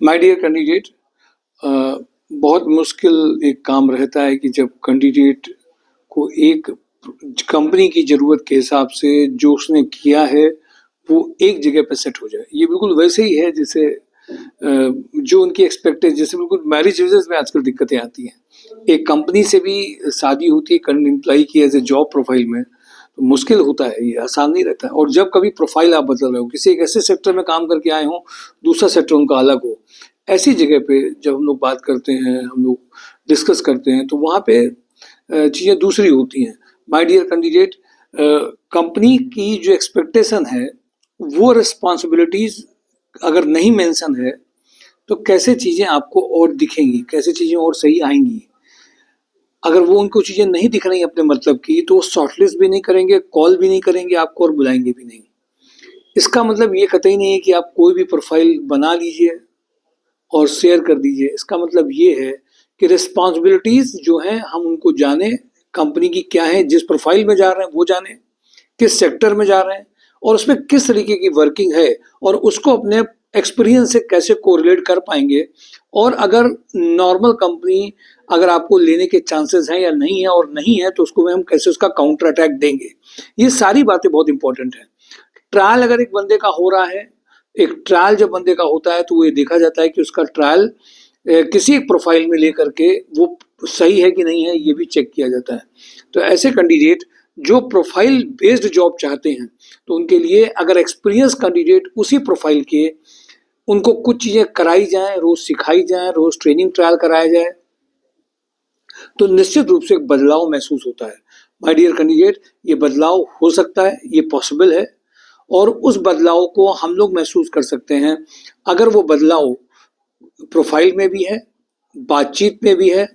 My dear candidate, बहुत मुश्किल एक काम रहता है कि जब कैंडिडेट को एक कंपनी की ज़रूरत के हिसाब से जो उसने किया है वो एक जगह पे सेट हो जाए। ये बिल्कुल वैसे ही है जैसे जो उनकी एक्सपेक्टेड, जैसे बिल्कुल मैरिज वीज़ा में आजकल दिक्कतें आती हैं। एक कंपनी से भी शादी होती है करंट एम्प्लॉई की एज ए जॉब प्रोफाइल में, तो मुश्किल होता है, ये आसान नहीं रहता है। और जब कभी प्रोफाइल आप बदल रहे हो, किसी एक ऐसे सेक्टर में काम करके आए हो, दूसरा सेक्टर उनका अलग हो, ऐसी जगह पे जब हम लोग बात करते हैं, हम लोग डिस्कस करते हैं, तो वहाँ पे चीज़ें दूसरी होती हैं। माय डियर कैंडिडेट, कंपनी की जो एक्सपेक्टेशन है वो रिस्पॉन्सिबिलिटीज़ अगर नहीं मेंशन है तो कैसे चीज़ें आपको और दिखेंगी, कैसे चीज़ें और सही आएंगी। अगर वो उनको चीज़ें नहीं दिख रही अपने मतलब की, तो वो शॉर्टलिस्ट भी नहीं करेंगे, कॉल भी नहीं करेंगे आपको और बुलाएंगे भी नहीं। इसका मतलब ये कतई नहीं है कि आप कोई भी प्रोफाइल बना लीजिए और शेयर कर दीजिए। इसका मतलब ये है कि रिस्पॉन्सिबिलिटीज़ जो हैं हम उनको जाने, कंपनी की क्या है, जिस प्रोफाइल में जा रहे हैं वो जाने, किस सेक्टर में जा रहे हैं और उसमें किस तरीके की वर्किंग है, और उसको अपने एक्सपीरियंस से कैसे कोरिलेट कर पाएंगे। और अगर नॉर्मल कंपनी अगर आपको लेने के चांसेस हैं या नहीं है, और नहीं है तो उसको हम कैसे उसका काउंटर अटैक देंगे, ये सारी बातें बहुत इंपॉर्टेंट हैं। ट्रायल अगर एक बंदे का हो रहा है, एक ट्रायल जब बंदे का होता है तो वो ये देखा जाता है कि उसका ट्रायल किसी एक प्रोफाइल में लेकर के वो सही है कि नहीं है, ये भी चेक किया जाता है। तो ऐसे कैंडिडेट जो प्रोफाइल बेस्ड जॉब चाहते हैं, तो उनके लिए अगर एक्सपीरियंस कैंडिडेट उसी प्रोफाइल के, उनको कुछ चीज़ें कराई जाएं, रोज सिखाई जाएं, रोज ट्रेनिंग ट्रायल कराया जाए, तो निश्चित रूप से एक बदलाव महसूस होता है। माय डियर कैंडिडेट, ये बदलाव हो सकता है, ये पॉसिबल है, और उस बदलाव को हम लोग महसूस कर सकते हैं अगर वो बदलाव प्रोफाइल में भी है, बातचीत में भी है।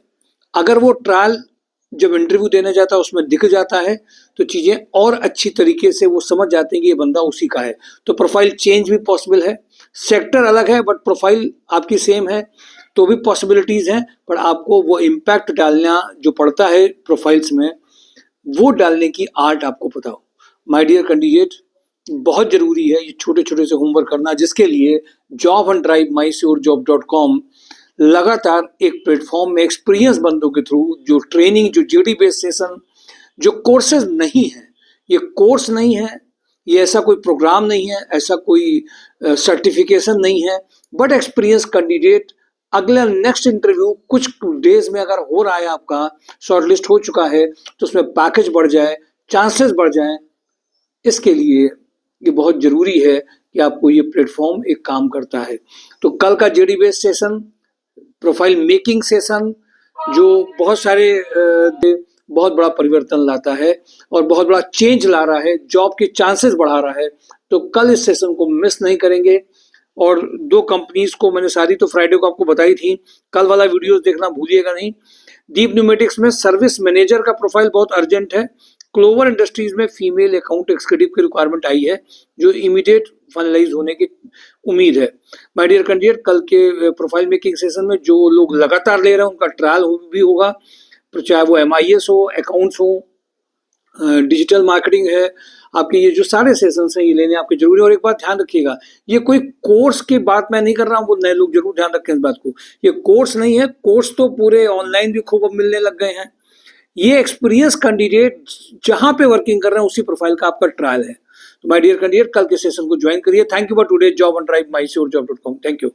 अगर वो ट्रायल जब इंटरव्यू देने जाता है उसमें दिख जाता है, तो चीज़ें और अच्छी तरीके से वो समझ जाते हैं कि ये बंदा उसी का है। तो प्रोफाइल चेंज भी पॉसिबल है। सेक्टर अलग है बट प्रोफाइल आपकी सेम है, तो भी पॉसिबिलिटीज़ हैं। पर आपको वो इम्पैक्ट डालना जो पड़ता है प्रोफाइल्स में, वो डालने की आर्ट आपको पता हो। माय डियर कैंडिडेट, बहुत ज़रूरी है ये छोटे छोटे से होमवर्क करना, जिसके लिए जॉब ऑन ड्राइव mysurejob.com लगातार एक प्लेटफॉर्म में एक्सपीरियंस बंदों के थ्रू जो ट्रेनिंग, जो जीडी बेस्ड सेशन, जो कोर्सेज नहीं है, ये कोर्स नहीं है, ये ऐसा कोई प्रोग्राम नहीं है, ऐसा कोई सर्टिफिकेशन नहीं है, बट एक्सपीरियंस कैंडिडेट अगला नेक्स्ट इंटरव्यू कुछ डेज में अगर हो रहा है, आपका शॉर्टलिस्ट हो चुका है, तो उसमें पैकेज बढ़ जाए, चांसेस बढ़ जाएं। इसके लिए ये बहुत ज़रूरी है कि आपको ये प्लेटफॉर्म एक काम करता है। तो कल का GD based session, profile making session, जो बहुत सारे बहुत बड़ा परिवर्तन लाता है और बहुत बड़ा चेंज ला रहा है, जॉब के चांसेस बढ़ा रहा है, तो कल इस सेशन को मिस नहीं करेंगे। और दो कंपनीज को मैंने सारी तो फ्राइडे को आपको बताई थी, कल वाला वीडियोस देखना भूलिएगा नहीं। डीप न्यूमेटिक्स में सर्विस मैनेजर का प्रोफाइल बहुत अर्जेंट है। क्लोवर इंडस्ट्रीज में फीमेल अकाउंट एग्जीक्यूटिव की रिक्वायरमेंट आई है, जो इमीडिएट फाइनलाइज होने की उम्मीद है। माय डियर कैंडिडेट, कल के प्रोफाइल मेकिंग सेशन में जो लोग लगातार ले रहे हैं उनका ट्रायल भी होगा, चाहे वो MIS हो, अकाउंट्स हो, डिजिटल मार्केटिंग है, आपके ये जो सारे सेशंस हैं ये लेने आपके जरूरी। और एक बात ध्यान रखिएगा, ये कोई कोर्स की बात मैं नहीं कर रहा हूँ, वो नए लोग जरूर ध्यान रखें इस बात को, ये कोर्स नहीं है। कोर्स तो पूरे ऑनलाइन भी खूब अब मिलने लग गए हैं। ये एक्सपीरियंस कैंडिडेट जहां पे वर्किंग कर रहे हैं उसी प्रोफाइल का आपका ट्रायल है। तो माय डियर कैंडिडेट, कल के सेशन को ज्वाइन करिए। Thank you for today job on drive mysurejob.com। Thank you.